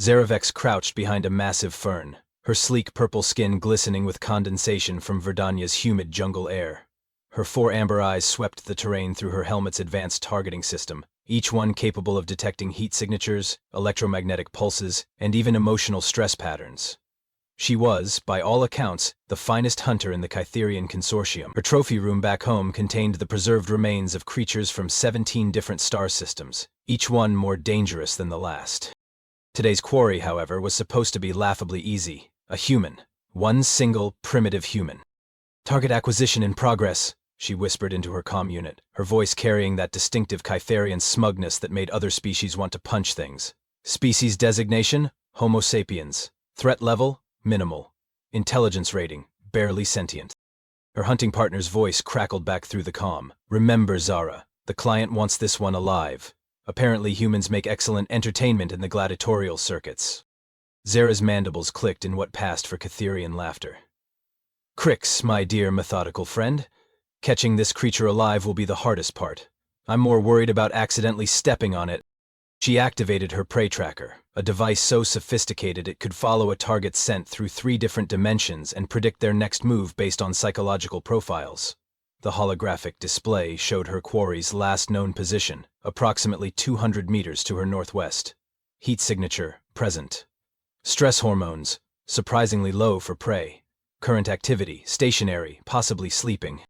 Zarevex crouched behind a massive fern, her sleek purple skin glistening with condensation from Verdania's humid jungle air. Her four amber eyes swept the terrain through her helmet's advanced targeting system, each one capable of detecting heat signatures, electromagnetic pulses, and even emotional stress patterns. She was, by all accounts, the finest hunter in the Kytherian consortium. Her trophy room back home contained the preserved remains of creatures from 17 different star systems, each one more dangerous than the last. Today's quarry, however, was supposed to be laughably easy. A human. One single, primitive human. "Target acquisition in progress," she whispered into her comm unit, her voice carrying that distinctive Kytherian smugness that made other species want to punch things. Species designation: Homo sapiens. Threat level: minimal. Intelligence rating: barely sentient. Her hunting partner's voice crackled back through the comm. "Remember, Zara, the client wants this one alive. Apparently humans make excellent entertainment in the gladiatorial circuits." Zara's mandibles clicked in what passed for Kytherian laughter. "Crix, my dear methodical friend. Catching this creature alive will be the hardest part. I'm more worried about accidentally stepping on it." She activated her prey tracker, a device so sophisticated it could follow a target's scent through 3 different dimensions and predict their next move based on psychological profiles. The holographic display showed her quarry's last known position, approximately 200 meters to her northwest. Heat signature: present. Stress hormones: surprisingly low for prey. Current activity: stationary, possibly sleeping.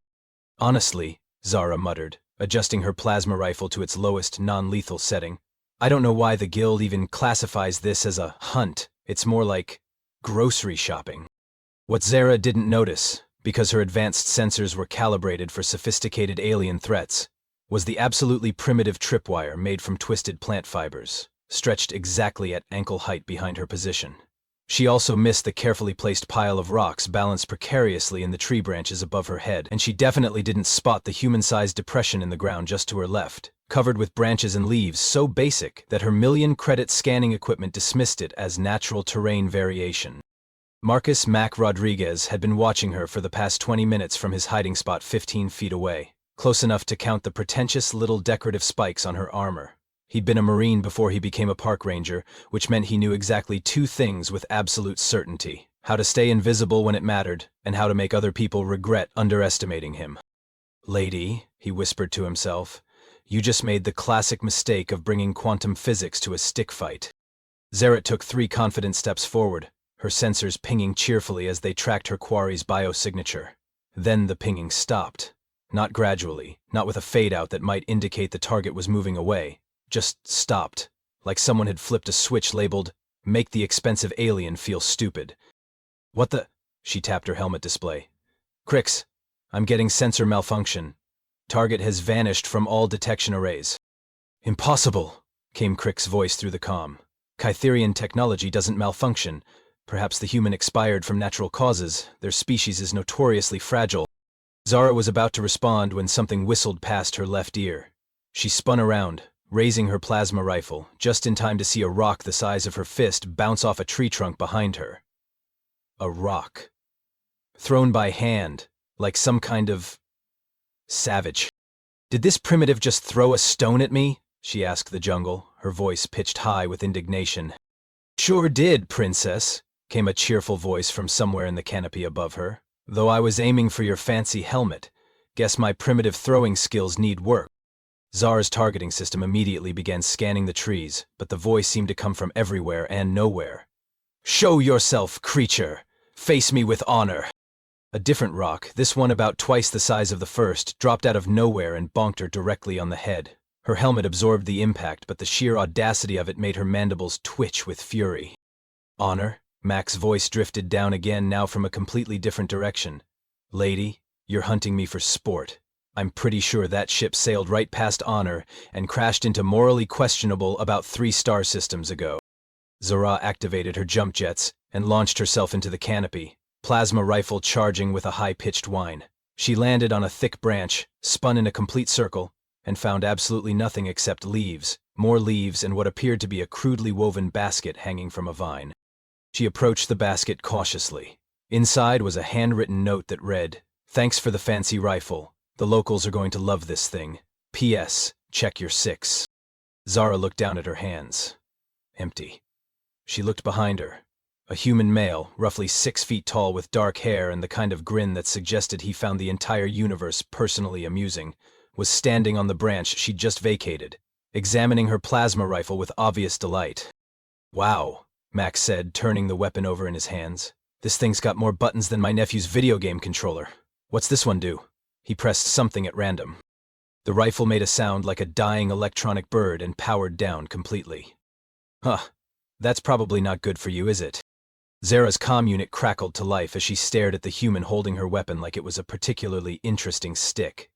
"Honestly," Zara muttered, adjusting her plasma rifle to its lowest non-lethal setting, "I don't know why the guild even classifies this as a hunt. It's more like grocery shopping." What Zara didn't notice, because her advanced sensors were calibrated for sophisticated alien threats, was the absolutely primitive tripwire made from twisted plant fibers, stretched exactly at ankle height behind her position. She also missed the carefully placed pile of rocks balanced precariously in the tree branches above her head, and she definitely didn't spot the human-sized depression in the ground just to her left, covered with branches and leaves so basic that her million-credit scanning equipment dismissed it as natural terrain variation. Marcus Mac Rodriguez had been watching her for the past 20 minutes from his hiding spot 15 feet away, close enough to count the pretentious little decorative spikes on her armor. He'd been a Marine before he became a park ranger, which meant he knew exactly 2 things with absolute certainty: how to stay invisible when it mattered, and how to make other people regret underestimating him. "Lady," he whispered to himself, "you just made the classic mistake of bringing quantum physics to a stick fight." Zaret took 3 confident steps forward, her sensors pinging cheerfully as they tracked her quarry's biosignature. Then the pinging stopped. Not gradually, not with a fade-out that might indicate the target was moving away. Just stopped, like someone had flipped a switch labeled, "Make the expensive alien feel stupid." "What the?" She tapped her helmet display. "Crix, I'm getting sensor malfunction. Target has vanished from all detection arrays." "Impossible," came Crix's voice through the comm. "Kytherian technology doesn't malfunction. Perhaps the human expired from natural causes. Their species is notoriously fragile." Zara was about to respond when something whistled past her left ear. She spun around, raising her plasma rifle, just in time to see a rock the size of her fist bounce off a tree trunk behind her. A rock. Thrown by hand, like some kind of savage. "Did this primitive just throw a stone at me?" she asked the jungle, her voice pitched high with indignation. "Sure did, princess," came a cheerful voice from somewhere in the canopy above her. "Though I was aiming for your fancy helmet. Guess my primitive throwing skills need work." Zara's targeting system immediately began scanning the trees, but the voice seemed to come from everywhere and nowhere. "Show yourself, creature! Face me with honor!" A different rock, this one about twice the size of the first, dropped out of nowhere and bonked her directly on the head. Her helmet absorbed the impact, but the sheer audacity of it made her mandibles twitch with fury. "Honor?" Mac's voice drifted down again, now from a completely different direction. "Lady, you're hunting me for sport. I'm pretty sure that ship sailed right past honor and crashed into morally questionable about 3 star systems ago." Zara activated her jump jets and launched herself into the canopy, plasma rifle charging with a high-pitched whine. She landed on a thick branch, spun in a complete circle, and found absolutely nothing except leaves, more leaves, and what appeared to be a crudely woven basket hanging from a vine. She approached the basket cautiously. Inside was a handwritten note that read, "Thanks for the fancy rifle. The locals are going to love this thing. P.S. Check your 6." Zara looked down at her hands. Empty. She looked behind her. A human male, roughly 6 feet tall with dark hair and the kind of grin that suggested he found the entire universe personally amusing, was standing on the branch she'd just vacated, examining her plasma rifle with obvious delight. "Wow," Max said, turning the weapon over in his hands. "This thing's got more buttons than my nephew's video game controller. What's this one do?" He pressed something at random. The rifle made a sound like a dying electronic bird and powered down completely. "Huh, that's probably not good for you, is it?" Zara's comm unit crackled to life as she stared at the human holding her weapon like it was a particularly interesting stick.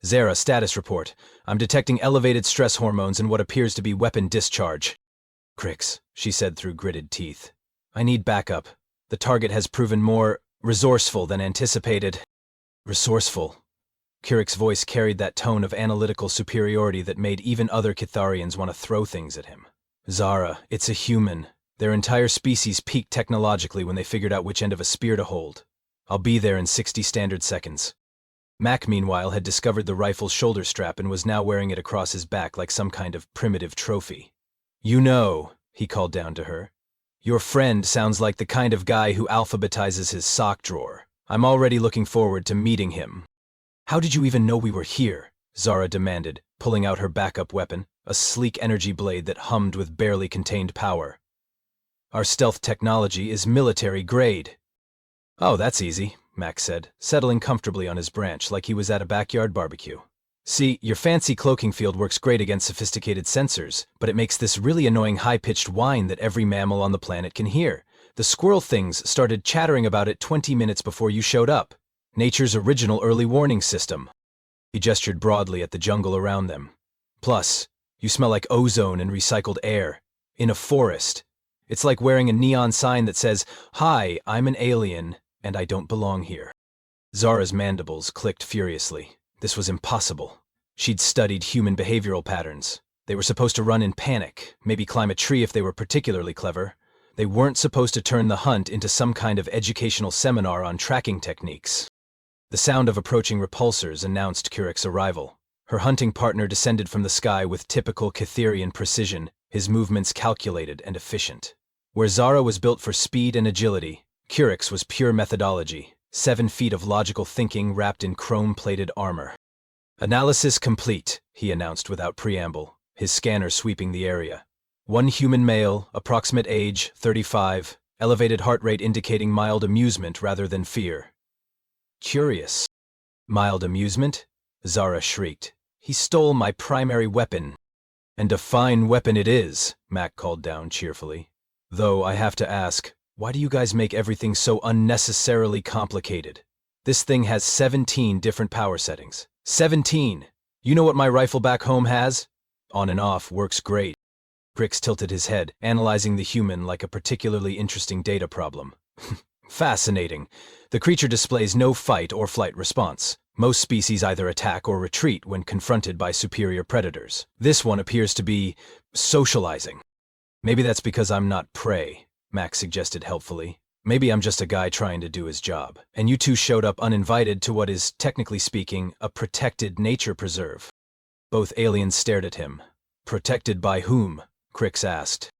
"Zara, status report. I'm detecting elevated stress hormones and what appears to be weapon discharge." "Crix," she said through gritted teeth. "I need backup. The target has proven more resourceful than anticipated." "Resourceful?" Kirik's voice carried that tone of analytical superiority that made even other Kitharians want to throw things at him. "Zara, it's a human. Their entire species peaked technologically when they figured out which end of a spear to hold. I'll be there in 60 standard seconds." Mac, meanwhile, had discovered the rifle's shoulder strap and was now wearing it across his back like some kind of primitive trophy. "You know," he called down to her, "your friend sounds like the kind of guy who alphabetizes his sock drawer. I'm already looking forward to meeting him." "How did you even know we were here?" Zara demanded, pulling out her backup weapon, a sleek energy blade that hummed with barely contained power. "Our stealth technology is military grade." "Oh, that's easy," Max said, settling comfortably on his branch like he was at a backyard barbecue. "See, your fancy cloaking field works great against sophisticated sensors, but it makes this really annoying high-pitched whine that every mammal on the planet can hear. The squirrel things started chattering about it 20 minutes before you showed up. Nature's original early warning system." He gestured broadly at the jungle around them. "Plus, you smell like ozone and recycled air. In a forest. It's like wearing a neon sign that says, 'Hi, I'm an alien, and I don't belong here.'" Zara's mandibles clicked furiously. This was impossible. She'd studied human behavioral patterns. They were supposed to run in panic, maybe climb a tree if they were particularly clever. They weren't supposed to turn the hunt into some kind of educational seminar on tracking techniques. The sound of approaching repulsors announced Kirik's arrival. Her hunting partner descended from the sky with typical Kitharian precision, his movements calculated and efficient. Where Zara was built for speed and agility, Kirik's was pure methodology, 7 feet of logical thinking wrapped in chrome-plated armor. "Analysis complete," he announced without preamble, his scanner sweeping the area. "One human male, approximate age, 35, elevated heart rate indicating mild amusement rather than fear." "Curious." "Mild amusement?" Zara shrieked. "He stole my primary weapon." "And a fine weapon it is," Mac called down cheerfully. "Though I have to ask, why do you guys make everything so unnecessarily complicated? This thing has 17 different power settings. 17! You know what my rifle back home has? On and off, works great." Crix tilted his head, analyzing the human like a particularly interesting data problem. "Fascinating. The creature displays no fight or flight response. Most species either attack or retreat when confronted by superior predators. This one appears to be socializing." "Maybe that's because I'm not prey," Max suggested helpfully. "Maybe I'm just a guy trying to do his job, and you two showed up uninvited to what is, technically speaking, a protected nature preserve." Both aliens stared at him. "Protected by whom?" Crix asked.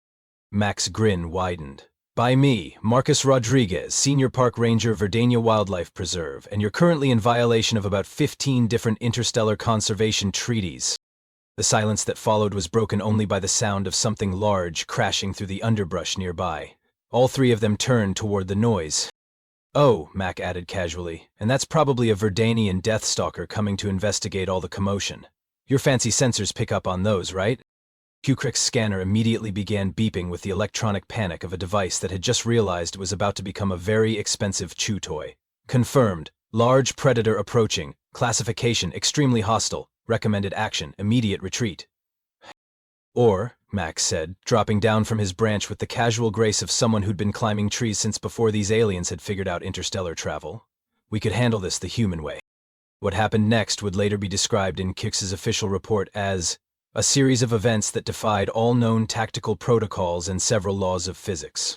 Mac's grin widened. "By me, Marcus Rodriguez, Senior Park Ranger, Verdania Wildlife Preserve, and you're currently in violation of about 15 different interstellar conservation treaties." The silence that followed was broken only by the sound of something large crashing through the underbrush nearby. All three of them turned toward the noise. "Oh," Mac added casually, "and that's probably a Verdanian Deathstalker coming to investigate all the commotion. Your fancy sensors pick up on those, right?" Crix's scanner immediately began beeping with the electronic panic of a device that had just realized it was about to become a very expensive chew toy. "Confirmed. Large predator approaching. Classification extremely hostile. Recommended action, immediate retreat." "Or," Max said, dropping down from his branch with the casual grace of someone who'd been climbing trees since before these aliens had figured out interstellar travel, "we could handle this the human way." What happened next would later be described in Crix's official report as a series of events that defied all known tactical protocols and several laws of physics.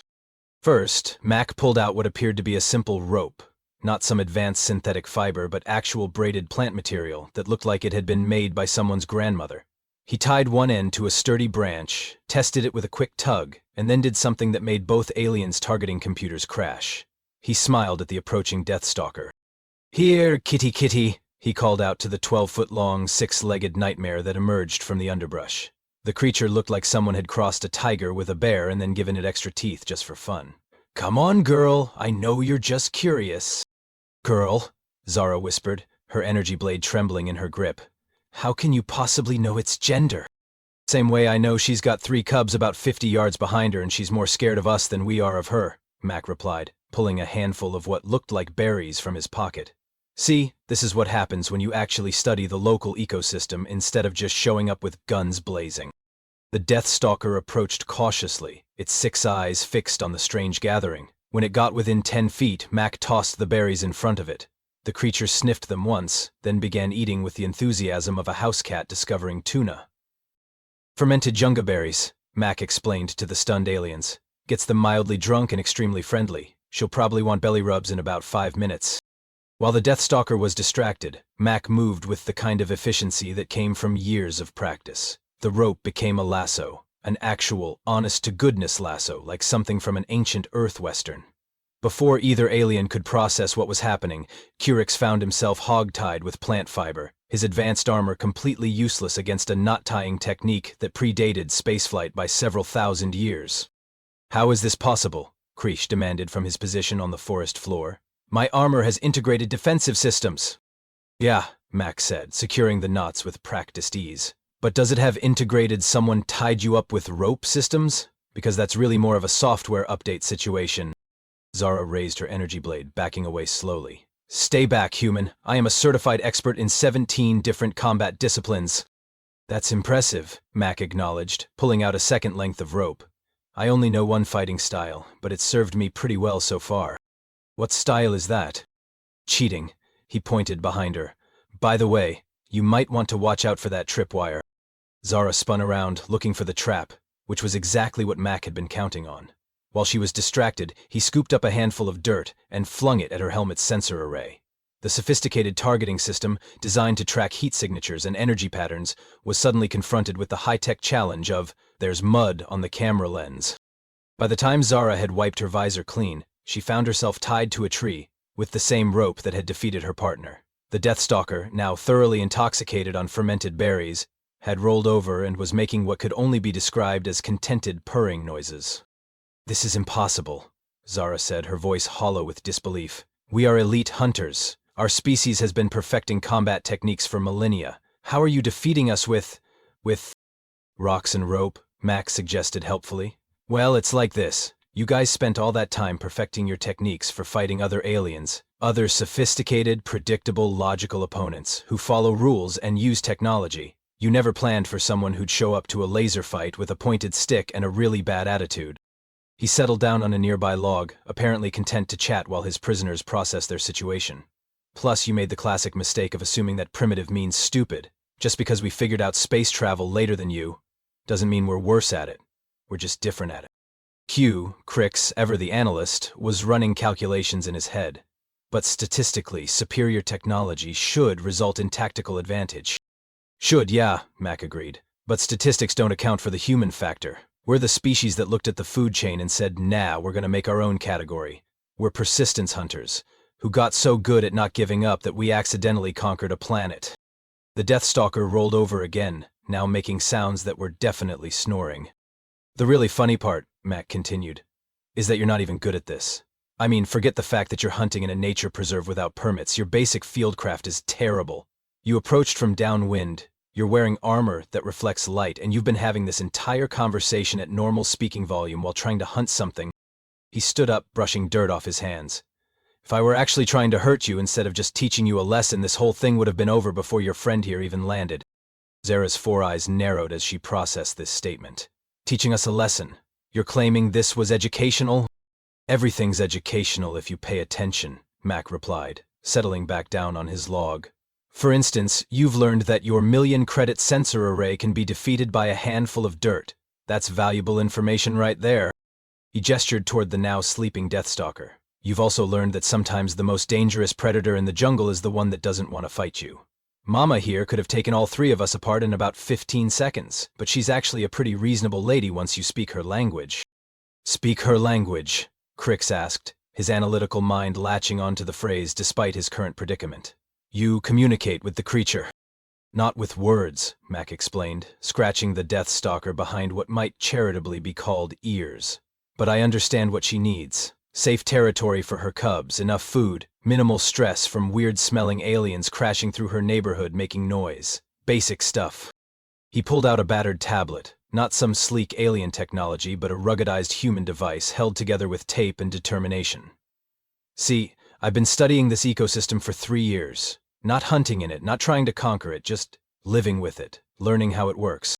First, Mac pulled out what appeared to be a simple rope, not some advanced synthetic fiber but actual braided plant material that looked like it had been made by someone's grandmother. He tied one end to a sturdy branch, tested it with a quick tug, and then did something that made both aliens' targeting computers crash. He smiled at the approaching Deathstalker. "Here, kitty kitty," he called out to the 12-foot-long, 6-legged nightmare that emerged from the underbrush. The creature looked like someone had crossed a tiger with a bear and then given it extra teeth just for fun. "Come on, girl, I know you're just curious." "Girl," Zara whispered, her energy blade trembling in her grip. "How can you possibly know its gender?" "Same way I know she's got 3 cubs about 50 yards behind her and she's more scared of us than we are of her," Mac replied, pulling a handful of what looked like berries from his pocket. "See, this is what happens when you actually study the local ecosystem instead of just showing up with guns blazing." The Deathstalker approached cautiously, its 6 eyes fixed on the strange gathering. When it got within 10 feet, Mac tossed the berries in front of it. The creature sniffed them once, then began eating with the enthusiasm of a house cat discovering tuna. "Fermented junga berries," Mac explained to the stunned aliens. "Gets them mildly drunk and extremely friendly. She'll probably want belly rubs in about 5 minutes. While the Deathstalker was distracted, Mac moved with the kind of efficiency that came from years of practice. The rope became a lasso, an actual, honest-to-goodness lasso, like something from an ancient Earth Western. Before either alien could process what was happening, Curix found himself hog-tied with plant fiber, his advanced armor completely useless against a knot-tying technique that predated spaceflight by several thousand years. "How is this possible?" Krish demanded from his position on the forest floor. "My armor has integrated defensive systems." "Yeah," Mac said, securing the knots with practiced ease. "But does it have integrated someone tied you up with rope systems? Because that's really more of a software update situation." Zara raised her energy blade, backing away slowly. "Stay back, human. I am a certified expert in 17 different combat disciplines." "That's impressive," Mac acknowledged, pulling out a second length of rope. "I only know one fighting style, but it's served me pretty well so far." "What style is that?" "Cheating," he pointed behind her. "By the way, you might want to watch out for that tripwire." Zara spun around, looking for the trap, which was exactly what Mac had been counting on. While she was distracted, he scooped up a handful of dirt and flung it at her helmet's sensor array. The sophisticated targeting system, designed to track heat signatures and energy patterns, was suddenly confronted with the high-tech challenge of, "There's mud on the camera lens." By the time Zara had wiped her visor clean, she found herself tied to a tree, with the same rope that had defeated her partner. The Deathstalker, now thoroughly intoxicated on fermented berries, had rolled over and was making what could only be described as contented purring noises. "This is impossible," Zara said, her voice hollow with disbelief. "We are elite hunters. Our species has been perfecting combat techniques for millennia. How are you defeating us with rocks and rope?" Max suggested helpfully. "Well, it's like this. You guys spent all that time perfecting your techniques for fighting other aliens, other sophisticated, predictable, logical opponents who follow rules and use technology. You never planned for someone who'd show up to a laser fight with a pointed stick and a really bad attitude." He settled down on a nearby log, apparently content to chat while his prisoners processed their situation. "Plus, you made the classic mistake of assuming that primitive means stupid. Just because we figured out space travel later than you, doesn't mean we're worse at it. We're just different at it." Crix, ever the analyst, was running calculations in his head. But statistically, superior technology should result in tactical advantage. "Should, yeah," Mac agreed. "But statistics don't account for the human factor. We're the species that looked at the food chain and said, nah, we're going to make our own category. We're persistence hunters, who got so good at not giving up that we accidentally conquered a planet." The Deathstalker rolled over again, now making sounds that were definitely snoring. "The really funny part," Mac continued, "is that you're not even good at this. I mean, forget the fact that you're hunting in a nature preserve without permits. Your basic fieldcraft is terrible. You approached from downwind. You're wearing armor that reflects light, and you've been having this entire conversation at normal speaking volume while trying to hunt something." He stood up, brushing dirt off his hands. "If I were actually trying to hurt you instead of just teaching you a lesson, this whole thing would have been over before your friend here even landed." Zara's 4 eyes narrowed as she processed this statement. "Teaching us a lesson? You're claiming this was educational?" "Everything's educational if you pay attention," Mac replied, settling back down on his log. "For instance, you've learned that your 1,000,000-credit sensor array can be defeated by a handful of dirt. That's valuable information right there." He gestured toward the now sleeping Deathstalker. "You've also learned that sometimes the most dangerous predator in the jungle is the one that doesn't want to fight you. Mama here could have taken all three of us apart in about 15 seconds, but she's actually a pretty reasonable lady once you speak her language. Speak her language, Crix asked, his analytical mind latching onto the phrase despite his current predicament. You communicate with the creature. Not with words, Mac explained, scratching the Death Stalker behind what might charitably be called ears. But I understand what she needs. Safe territory for her cubs, enough food, minimal stress from weird-smelling aliens crashing through her neighborhood making noise. Basic stuff. He pulled out a battered tablet, not some sleek alien technology, but a ruggedized human device held together with tape and determination. See, I've been studying this ecosystem for 3 years. Not hunting in it, not trying to conquer it, just living with it, learning how it works.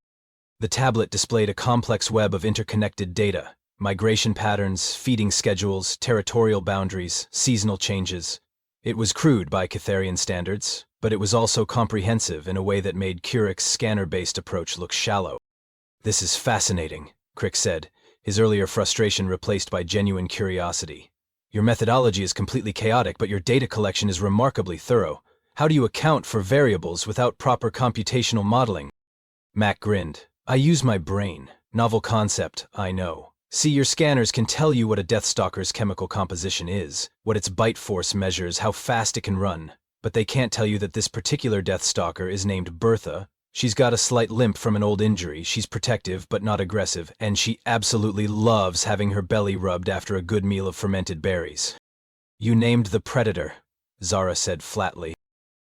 The tablet displayed a complex web of interconnected data, migration patterns, feeding schedules, territorial boundaries, seasonal changes. It was crude by Catharian standards, but it was also comprehensive in a way that made Curic's scanner-based approach look shallow. This is fascinating, Crix said, his earlier frustration replaced by genuine curiosity. Your methodology is completely chaotic, but your data collection is remarkably thorough. How do you account for variables without proper computational modeling? Mac grinned. I use my brain. Novel concept, I know. See, your scanners can tell you what a Deathstalker's chemical composition is, what its bite force measures, how fast it can run. But they can't tell you that this particular Deathstalker is named Bertha. She's got a slight limp from an old injury, she's protective but not aggressive, and she absolutely loves having her belly rubbed after a good meal of fermented berries. You named the predator, Zara said flatly.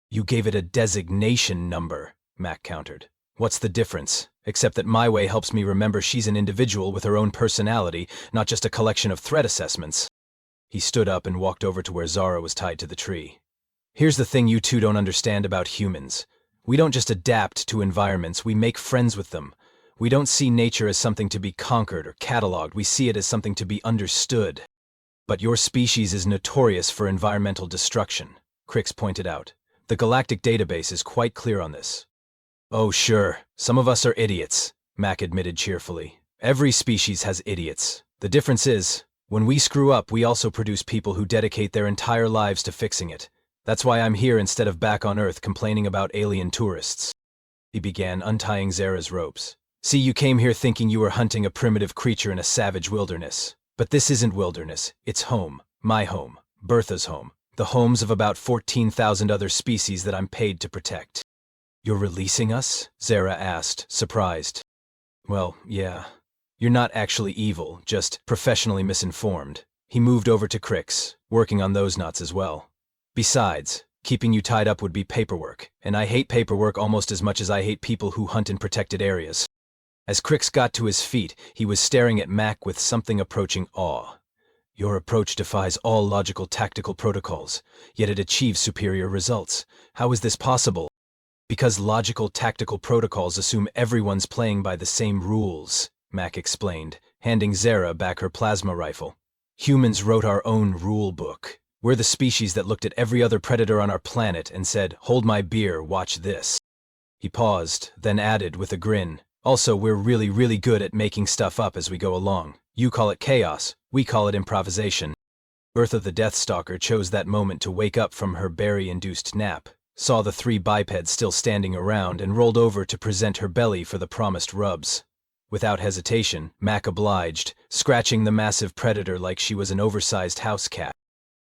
You gave it a designation number, Mac countered. What's the difference? Except that my way helps me remember she's an individual with her own personality, not just a collection of threat assessments. He stood up and walked over to where Zara was tied to the tree. Here's the thing you two don't understand about humans. We don't just adapt to environments, we make friends with them. We don't see nature as something to be conquered or cataloged, we see it as something to be understood. But your species is notorious for environmental destruction, Crix pointed out. The galactic database is quite clear on this. Oh sure, some of us are idiots, Mac admitted cheerfully. Every species has idiots. The difference is, when we screw up, we also produce people who dedicate their entire lives to fixing it. That's why I'm here instead of back on Earth complaining about alien tourists. He began, untying Zara's ropes. See, you came here thinking you were hunting a primitive creature in a savage wilderness. But this isn't wilderness, it's home. My home. Bertha's home. The homes of about 14,000 other species that I'm paid to protect. You're releasing us? Zara asked, surprised. Well, yeah. You're not actually evil, just professionally misinformed. He moved over to Crix, working on those knots as well. Besides, keeping you tied up would be paperwork, and I hate paperwork almost as much as I hate people who hunt in protected areas. As Crix got to his feet, he was staring at Mac with something approaching awe. Your approach defies all logical tactical protocols, yet it achieves superior results. How is this possible? Because logical tactical protocols assume everyone's playing by the same rules, Mac explained, handing Zara back her plasma rifle. Humans wrote our own rule book. We're the species that looked at every other predator on our planet and said, hold my beer, watch this. He paused, then added with a grin, also we're really, really good at making stuff up as we go along. You call it chaos, we call it improvisation. Bertha the Deathstalker chose that moment to wake up from her berry-induced nap, saw the 3 bipeds still standing around, and rolled over to present her belly for the promised rubs. Without hesitation, Mac obliged, scratching the massive predator like she was an oversized house cat.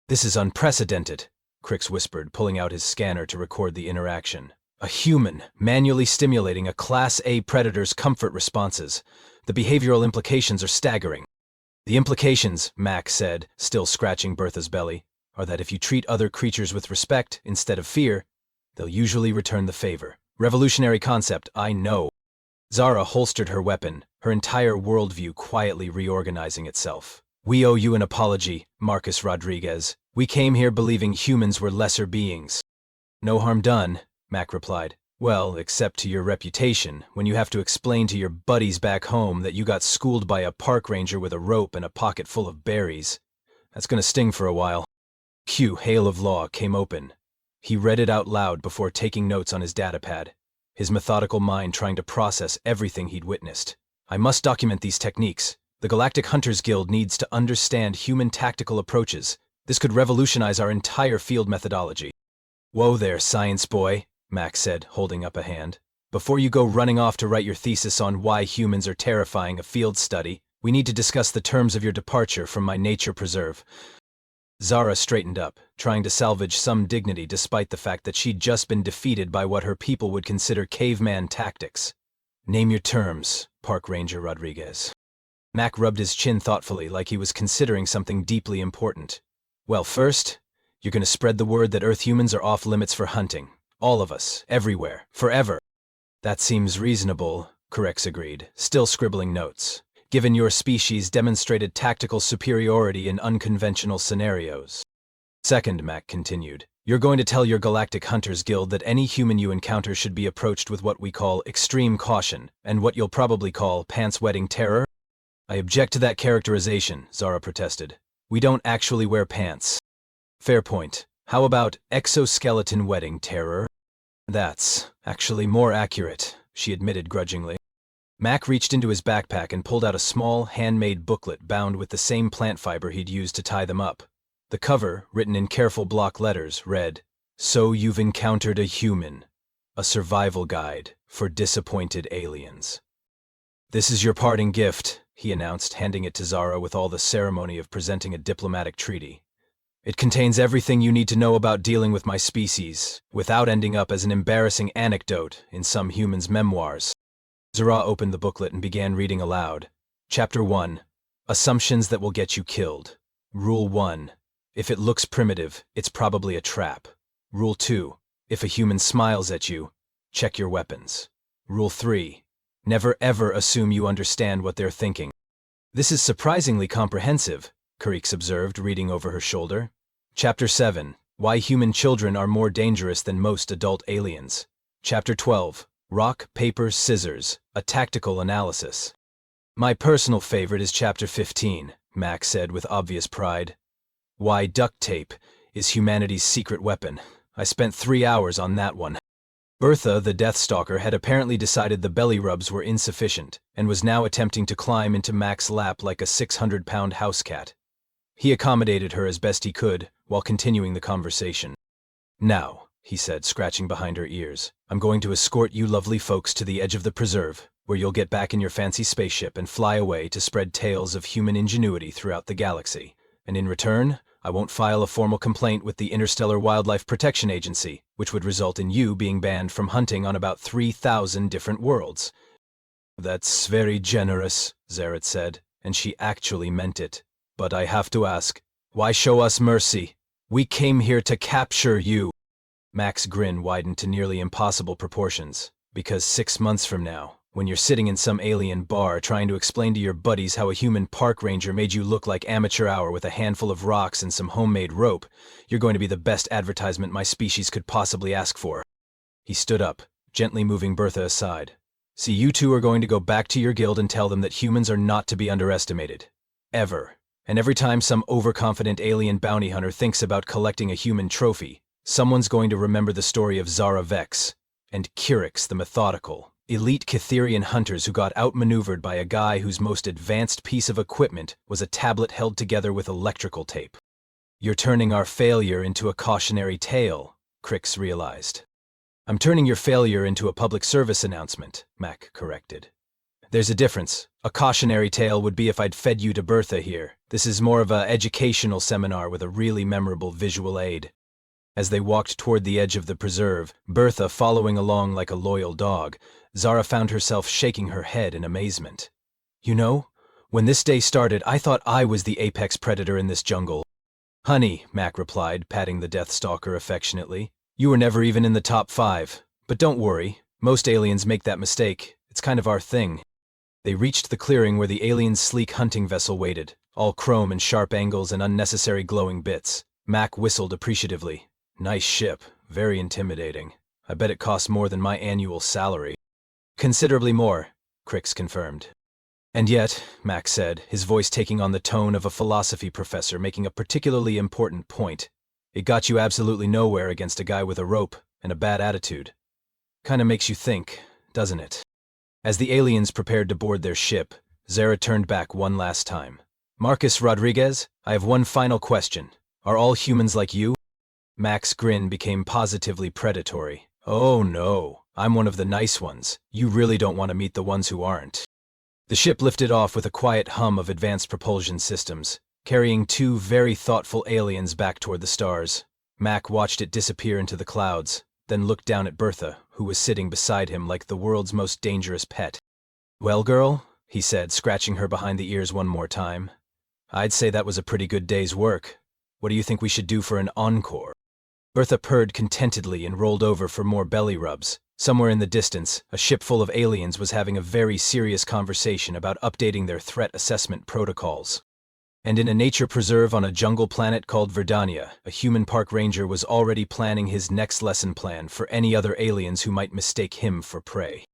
This is unprecedented, Crix whispered, pulling out his scanner to record the interaction. A human, manually stimulating a Class A predator's comfort responses. The behavioral implications are staggering. The implications, Mac said, still scratching Bertha's belly, are that if you treat other creatures with respect instead of fear, they'll usually return the favor. Revolutionary concept, I know. Zara holstered her weapon, her entire worldview quietly reorganizing itself. We owe you an apology, Marcus Rodriguez. We came here believing humans were lesser beings. No harm done, Mac replied. Well, except to your reputation, when you have to explain to your buddies back home that you got schooled by a park ranger with a rope and a pocket full of berries. That's gonna sting for a while. Q Hail of Law came open. He read it out loud before taking notes on his datapad, his methodical mind trying to process everything he'd witnessed. I must document these techniques. The Galactic Hunters Guild needs to understand human tactical approaches. This could revolutionize our entire field methodology. Whoa there, science boy, Max said, holding up a hand. Before you go running off to write your thesis on why humans are terrifying a field study, we need to discuss the terms of your departure from my nature preserve. Zara straightened up, trying to salvage some dignity despite the fact that she'd just been defeated by what her people would consider caveman tactics. Name your terms, Park Ranger Rodriguez. Mac rubbed his chin thoughtfully like he was considering something deeply important. Well, first, you're going to spread the word that Earth humans are off limits for hunting. All of us, everywhere, forever. That seems reasonable, Corex agreed, still scribbling notes, given your species demonstrated tactical superiority in unconventional scenarios. Second, Mac continued, you're going to tell your Galactic Hunters Guild that any human you encounter should be approached with what we call extreme caution, and what you'll probably call pants-wetting terror? I object to that characterization, Zara protested. We don't actually wear pants. Fair point. How about exoskeleton-wetting terror? That's actually more accurate, she admitted grudgingly. Mac reached into his backpack and pulled out a small, handmade booklet bound with the same plant fiber he'd used to tie them up. The cover, written in careful block letters, read, "So you've encountered a human. A survival guide for disappointed aliens." "This is your parting gift," he announced, handing it to Zara with all the ceremony of presenting a diplomatic treaty. "It contains everything you need to know about dealing with my species, without ending up as an embarrassing anecdote in some human's memoirs." Zara opened the booklet and began reading aloud. Chapter 1. Assumptions that will get you killed. Rule 1. If it looks primitive, it's probably a trap. Rule 2. If a human smiles at you, check your weapons. Rule 3. Never ever assume you understand what they're thinking. "This is surprisingly comprehensive," Carix observed, reading over her shoulder. Chapter 7. Why human children are more dangerous than most adult aliens. Chapter 12. Rock, Paper, Scissors, a tactical analysis. "My personal favorite is Chapter 15, Max said with obvious pride. Why duct tape is humanity's secret weapon. I spent 3 hours on that one. Bertha, the Deathstalker, had apparently decided the belly rubs were insufficient, and was now attempting to climb into Mac's lap like a 600-pound house cat. He accommodated her as best he could, while continuing the conversation. "Now," he said, scratching behind her ears, "I'm going to escort you lovely folks to the edge of the preserve, where you'll get back in your fancy spaceship and fly away to spread tales of human ingenuity throughout the galaxy. And in return, I won't file a formal complaint with the Interstellar Wildlife Protection Agency, which would result in you being banned from hunting on about 3,000 different worlds." "That's very generous," Zaret said, and she actually meant it. "But I have to ask, why show us mercy? We came here to capture you." Mac's grin widened to nearly impossible proportions. "Because 6 months from now, when you're sitting in some alien bar trying to explain to your buddies how a human park ranger made you look like amateur hour with a handful of rocks and some homemade rope, you're going to be the best advertisement my species could possibly ask for." He stood up, gently moving Bertha aside. "See, you two are going to go back to your guild and tell them that humans are not to be underestimated. Ever. And every time some overconfident alien bounty hunter thinks about collecting a human trophy, someone's going to remember the story of Zara Vex and Kirix the Methodical, elite Catherian hunters who got outmaneuvered by a guy whose most advanced piece of equipment was a tablet held together with electrical tape." "You're turning our failure into a cautionary tale," Crix realized. "I'm turning your failure into a public service announcement," Mac corrected. "There's a difference. A cautionary tale would be if I'd fed you to Bertha here. This is more of an educational seminar with a really memorable visual aid." As they walked toward the edge of the preserve, Bertha following along like a loyal dog, Zara found herself shaking her head in amazement. "You know, when this day started, I thought I was the apex predator in this jungle." "Honey," Mac replied, patting the Deathstalker affectionately, "you were never even in the top 5. But don't worry, most aliens make that mistake. It's kind of our thing." They reached the clearing where the alien's sleek hunting vessel waited, all chrome and sharp angles and unnecessary glowing bits. Mac whistled appreciatively. "Nice ship, very intimidating. I bet it costs more than my annual salary." "Considerably more," Crix confirmed. "And yet," Mac said, his voice taking on the tone of a philosophy professor making a particularly important point, "it got you absolutely nowhere against a guy with a rope and a bad attitude. Kinda makes you think, doesn't it?" As the aliens prepared to board their ship, Zara turned back one last time. "Marcus Rodriguez, I have one final question. Are all humans like you?" Mac's grin became positively predatory. Oh no, I'm one of the nice ones. You really don't want to meet the ones who aren't. The ship lifted off with a quiet hum of advanced propulsion systems, carrying two very thoughtful aliens back toward the stars. Mac watched it disappear into the clouds, then looked down at Bertha, who was sitting beside him like the world's most dangerous pet. "Well, girl," he said, scratching her behind the ears one more time. "I'd say that was a pretty good day's work. What do you think we should do for an encore?" Bertha purred contentedly and rolled over for more belly rubs. Somewhere in the distance, a ship full of aliens was having a very serious conversation about updating their threat assessment protocols. And in a nature preserve on a jungle planet called Verdania, a human park ranger was already planning his next lesson plan for any other aliens who might mistake him for prey.